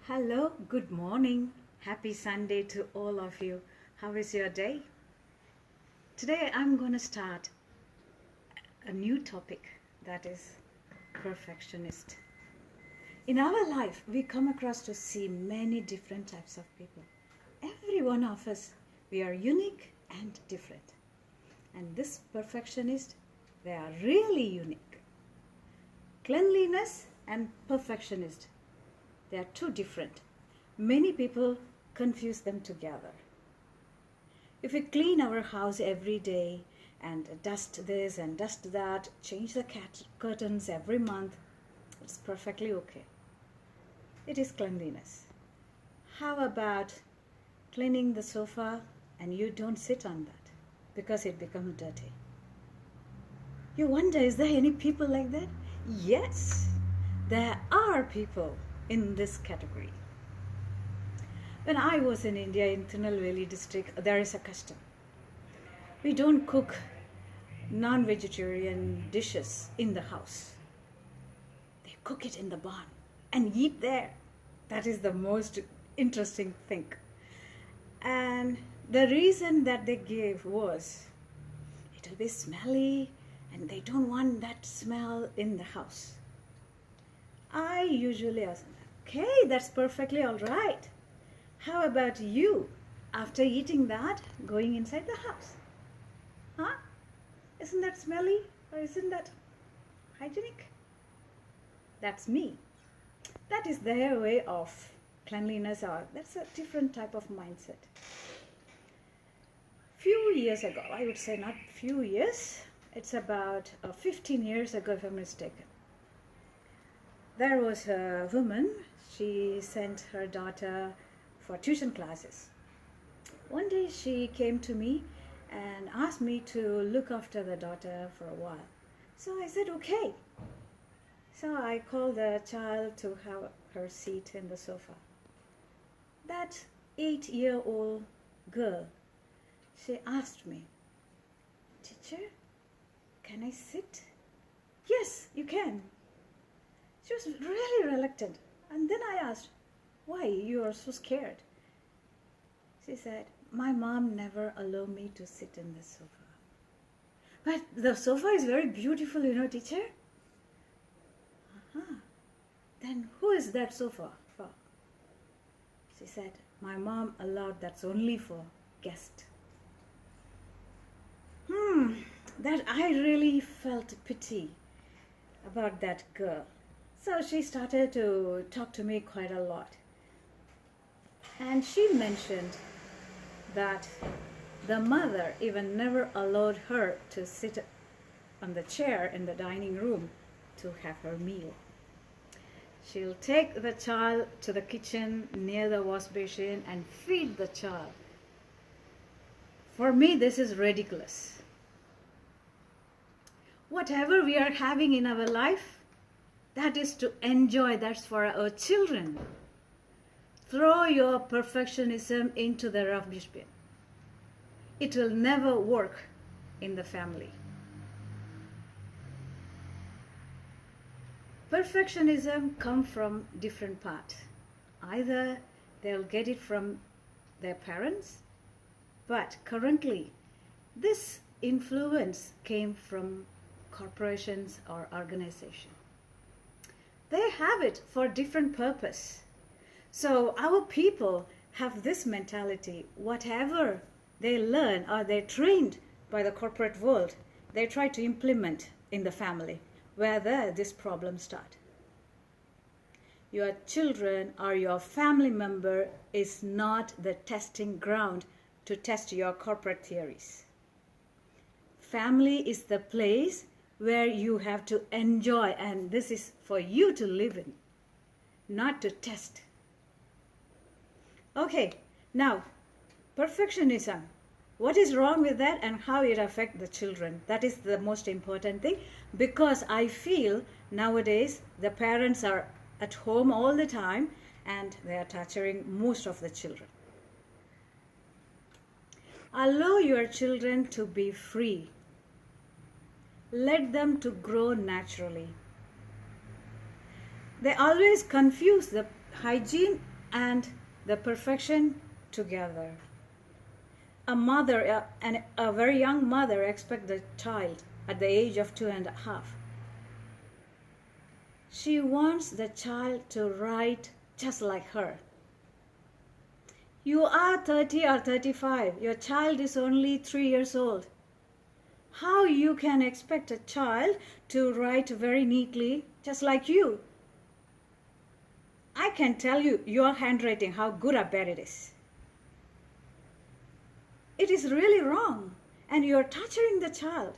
Hello, good morning. Happy Sunday to all of you. How is your day? Today I'm going to start a new topic, that is perfectionist. In our life, we come across to see many different types of people. Every one of us, we are unique and different. And this perfectionist, they are really unique. Cleanliness and perfectionist, they are two different. Many people confuse them together. If we clean our house every day and dust this and dust that, change the curtains every month, it's perfectly okay. It is cleanliness. How about cleaning the sofa and you don't sit on that because it becomes dirty? You wonder, is there any people like that? Yes, there are people in this category. When I was in India, in Tirunelveli district, there is a custom. We don't cook non-vegetarian dishes in the house. They cook it in the barn and eat there. That is the most interesting thing. And the reason that they gave was, it will be smelly and they don't want that smell in the house. I usually ask them, okay, that's perfectly all right. How about you, after eating that, going inside the house? Huh? Isn't that smelly or isn't that hygienic? That's me. That is their way of cleanliness, or that's a different type of mindset. Few years ago, I would say not few years, it's about 15 years ago if I'm mistaken. There was a woman, she sent her daughter for tuition classes. One day she came to me and asked me to look after the daughter for a while. So I said, okay. So I called the child to have her seat in the sofa. That 8-year-old girl, she asked me, teacher, can I sit? Yes, you can. She was really reluctant. And then I asked, why you are so scared? She said, my mom never allowed me to sit in the sofa. But the sofa is very beautiful, teacher. Then who is that sofa for? She said, my mom allowed that's only for guests. That I really felt pity about that girl. So she started to talk to me quite a lot. And she mentioned that the mother even never allowed her to sit on the chair in the dining room to have her meal. She'll take the child to the kitchen near the wash basin and feed the child. For me, this is ridiculous. Whatever we are having in our life, that is to enjoy, that's for our children. Throw your perfectionism into the rubbish bin. It will never work in the family. Perfectionism comes from different parts. Either they'll get it from their parents, but currently this influence came from corporations or organizations. They have it for different purpose. So our people have this mentality, whatever they learn or they're trained by the corporate world, they try to implement in the family, where this problem starts. Your children or your family member is not the testing ground to test your corporate theories. Family is the place where you have to enjoy, and this is for you to live in, not to test. Okay, now, perfectionism. What is wrong with that and how it affects the children? That is the most important thing, because I feel nowadays the parents are at home all the time and they are torturing most of the children. Allow your children to be free. Let them to grow naturally. They always confuse the hygiene and the perfection together. A mother, a very young mother, expects the child at the age of 2.5. She wants the child to write just like her. You are 30 or 35. Your child is only 3 years old. How you can expect a child to write very neatly just like you? I can tell you your handwriting, how good or bad it is. It is really wrong, and you are torturing the child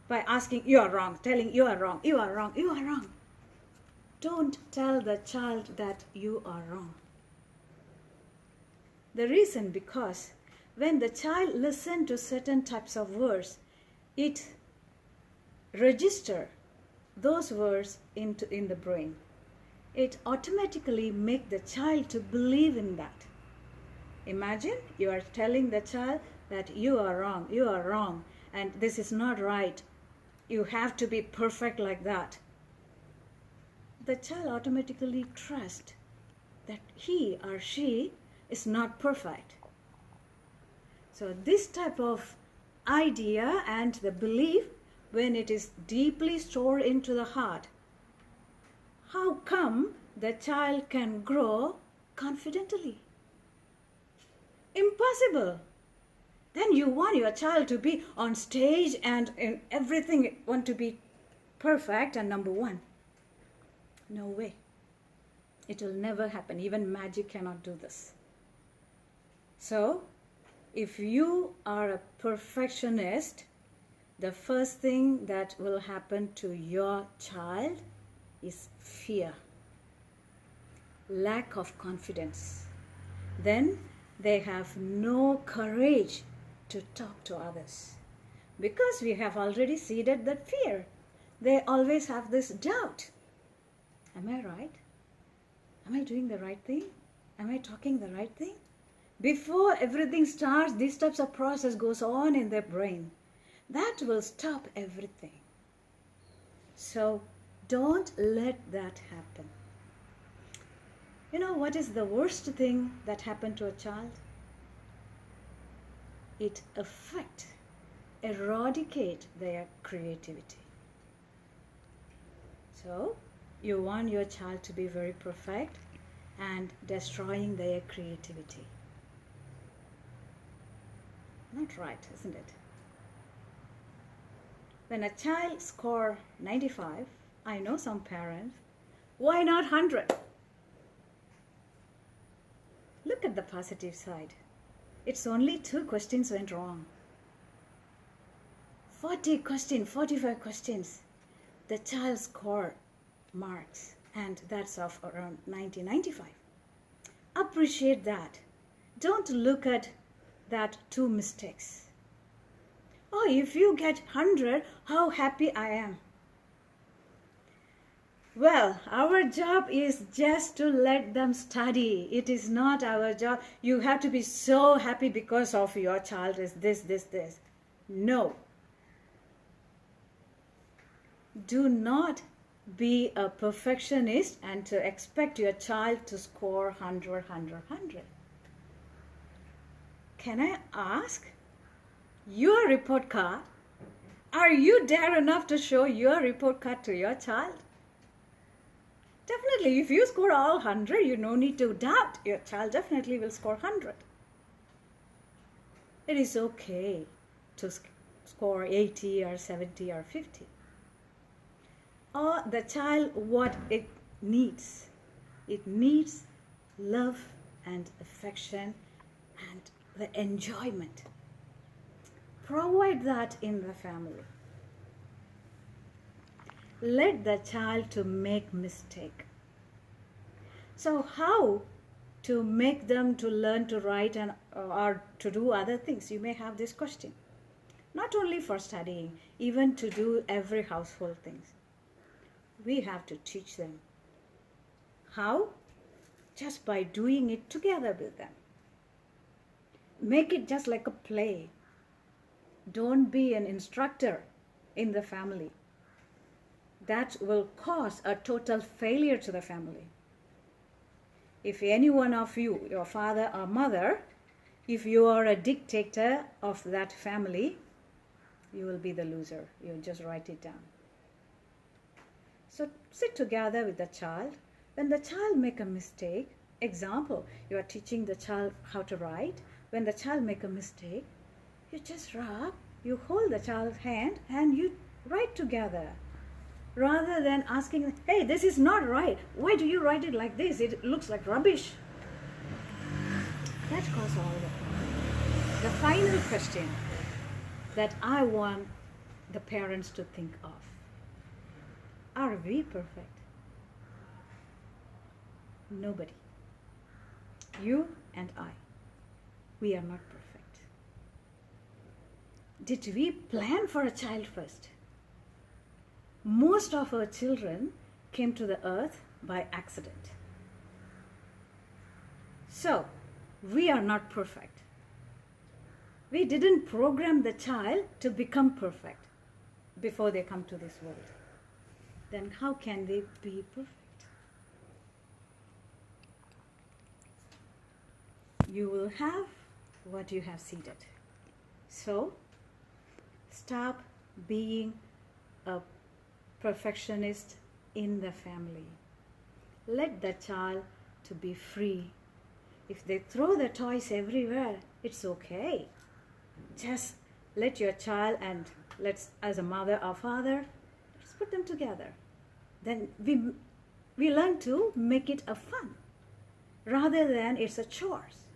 by asking, you are wrong, telling you are wrong, you are wrong, you are wrong. Don't tell the child that you are wrong. The reason because when the child listens to certain types of words, it registers those words in the brain. It automatically makes the child to believe in that. Imagine you are telling the child that you are wrong, and this is not right. You have to be perfect like that. The child automatically trusts that he or she is not perfect. So this type of idea and the belief, when it is deeply stored into the heart, how come the child can grow confidently? Impossible. Then you want your child to be on stage and in everything want to be perfect and number one. No way. It will never happen. Even magic cannot do this. So, if you are a perfectionist, the first thing that will happen to your child is fear, lack of confidence. Then they have no courage to talk to others because we have already seeded that fear. They always have this doubt. Am I right? Am I doing the right thing? Am I talking the right thing? Before everything starts, these types of process goes on in their brain. That will stop everything. So don't let that happen. You know what is the worst thing that happened to a child? It eradicate their creativity. So you want your child to be very perfect and destroying their creativity. Not right, isn't it? When a child scores 95, I know some parents, why not 100? Look at the positive side. It's only 2 questions went wrong. 40 questions, 45 questions. The child scored marks, and that's of around 90, 95. Appreciate that. Don't look at that 2 mistakes. Oh, if you get 100, how happy I am. Well, our job is just to let them study. It is not our job. You have to be so happy because of your child is this. No. Do not be a perfectionist and to expect your child to score 100. Can I ask? Your report card, are you dare enough to show your report card to your child? Definitely, if you score all 100, you no need to doubt. Your child definitely will score 100. It is okay to score 80 or 70 or 50. Or the child, what it needs. It needs love and affection and the enjoyment. Provide that in the family. Let the child to make mistake. So how to make them to learn to write and or to do other things? You may have this question. Not only for studying, even to do every household things. We have to teach them. How? Just by doing it together with them. Make it just like a play. Don't be an instructor in the family. That will cause a total failure to the family. if any one of you, your father or mother, if you are a dictator of that family, you will be the loser. You just write it down. So sit together with the child. When the child make a mistake, example, you are teaching the child how to write. When the child make a mistake, you just rub, you hold the child's hand and you write together. Rather than asking, hey, this is not right. Why do you write it like this? It looks like rubbish. That causes all the problem. The final question that I want the parents to think of. Are we perfect? Nobody. You and I. We are not perfect. Did we plan for a child first? Most of our children came to the earth by accident. So, we are not perfect. We didn't program the child to become perfect before they come to this world. Then how can they be perfect? You will have what you have seeded. So, stop being a perfectionist in the family. Let the child to be free. If they throw the toys everywhere, it's okay. Just let your child and let's, as a mother or father, let's put them together. Then we learn to make it a fun rather than it's a chores.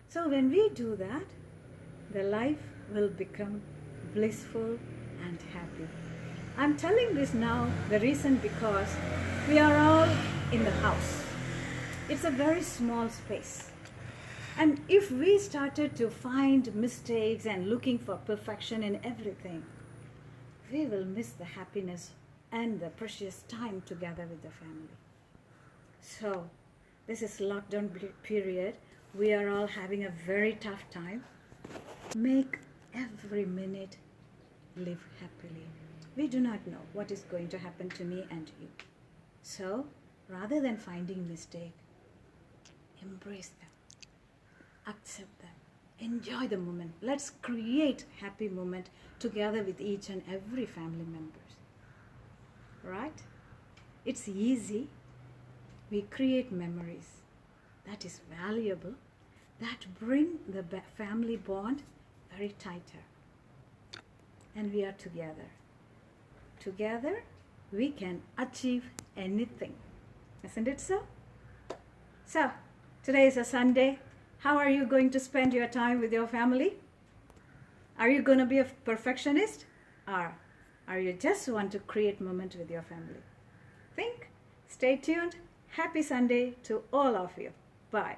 So when we do that, the life will become blissful and happy. I'm telling this now, the reason because we are all in the house. It's a very small space. And if we started to find mistakes and looking for perfection in everything, we will miss the happiness and the precious time together with the family. So, this is lockdown period. We are all having a very tough time. Make every minute live happily. We do not know what is going to happen to me and you. So, rather than finding mistake, embrace them, accept them, enjoy the moment. Let's create happy moment together with each and every family members. Right? It's easy. We create memories that is valuable, that bring the family bond very tighter. And we are together. Together, we can achieve anything. Isn't it so? So, today is a Sunday. How are you going to spend your time with your family? Are you going to be a perfectionist? Or are you just want to create moment with your family? Think. Stay tuned. Happy Sunday to all of you. Bye.